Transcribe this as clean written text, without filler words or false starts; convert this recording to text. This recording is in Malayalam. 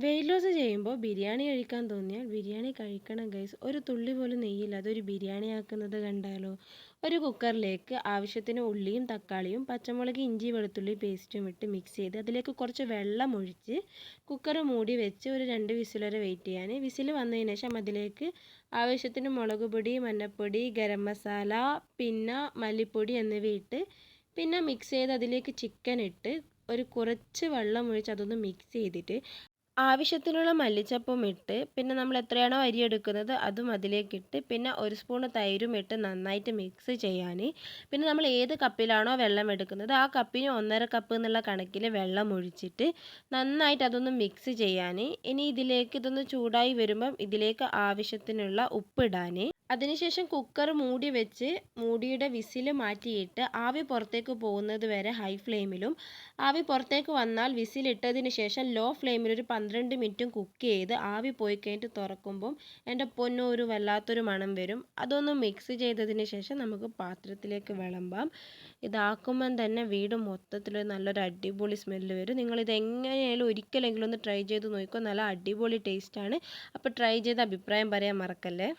വെയിറ്റ് ലോസ് ചെയ്യുമ്പോൾ ബിരിയാണി കഴിക്കാൻ തോന്നിയാൽ ബിരിയാണി കഴിക്കണം ഗൈസ്. ഒരു തുള്ളി പോലും നെയ്യില്ലാതെ ഒരു ബിരിയാണി ആക്കുന്നത് കണ്ടാലോ. ഒരു കുക്കറിലേക്ക് ആവശ്യത്തിന് ഉള്ളിയും തക്കാളിയും പച്ചമുളക് ഇഞ്ചി വെളുത്തുള്ളി പേസ്റ്റും ഇട്ട് മിക്സ് ചെയ്ത് അതിലേക്ക് കുറച്ച് വെള്ളം ഒഴിച്ച് കുക്കർ മൂടി വെച്ച് ഒരു 2 വിസിൽ വരെ വെയിറ്റ് ചെയ്യാൻ. വിസിൽ വന്നതിന് ശേഷം അതിലേക്ക് ആവശ്യത്തിന് മുളക് പൊടി, മഞ്ഞൾപ്പൊടി, ഗരം മസാല, പിന്നെ മല്ലിപ്പൊടി എന്നിവ ഇട്ട് പിന്നെ മിക്സ് ചെയ്ത് അതിലേക്ക് ചിക്കൻ ഇട്ട് ഒരു കുറച്ച് വെള്ളം ഒഴിച്ച് അതൊന്ന് മിക്സ് ചെയ്തിട്ട് ആവശ്യത്തിനുള്ള മല്ലിച്ചപ്പും ഇട്ട് പിന്നെ നമ്മൾ എത്രയാണോ അരി എടുക്കുന്നത് അതും അതിലേക്കിട്ട് പിന്നെ ഒരു സ്പൂൺ തൈരും ഇട്ട് നന്നായിട്ട് മിക്സ് ചെയ്യാൻ. പിന്നെ നമ്മൾ ഏത് കപ്പിലാണോ വെള്ളം എടുക്കുന്നത് ആ കപ്പിന് 1.5 കപ്പ് എന്നുള്ള കണക്കിൽ വെള്ളം ഒഴിച്ചിട്ട് നന്നായിട്ട് അതൊന്ന് മിക്സ് ചെയ്യാൻ. ഇനി ഇതിലേക്ക് ഇതൊന്ന് ചൂടായി വരുമ്പം ഇതിലേക്ക് ആവശ്യത്തിനുള്ള ഉപ്പിടാൻ. അതിനുശേഷം കുക്കർ മൂടി വെച്ച് മൂടിയുടെ വിസിൽ മാറ്റിയിട്ട് ആവി പുറത്തേക്ക് പോകുന്നത് വരെ ഹൈ ഫ്ലെയിമിലും ആവി പുറത്തേക്ക് വന്നാൽ വിസിലിട്ടതിന് ശേഷം ലോ ഫ്ലെയിമിൽ ഒരു 12 മിനിറ്റും കുക്ക് ചെയ്ത് ആവി പോയി കഴിഞ്ഞിട്ട് തുറക്കുമ്പം എൻ്റെ പൊന്നോ ഒരു വല്ലാത്തൊരു മണം വരും. അതൊന്ന് മിക്സ് ചെയ്തതിന് ശേഷം നമുക്ക് പാത്രത്തിലേക്ക് വിളമ്പാം. ഇതാക്കുമ്പം തന്നെ വീട് മൊത്തത്തിൽ നല്ലൊരു അടിപൊളി സ്മെല്ല് വരും. നിങ്ങളിത് എങ്ങനെയായാലും ഒരിക്കലെങ്കിലും ഒന്ന് ട്രൈ ചെയ്ത് നോക്കിക്കോ. നല്ല അടിപൊളി ടേസ്റ്റാണ്. അപ്പോൾ ട്രൈ ചെയ്ത് അഭിപ്രായം പറയാൻ മറക്കല്ലേ.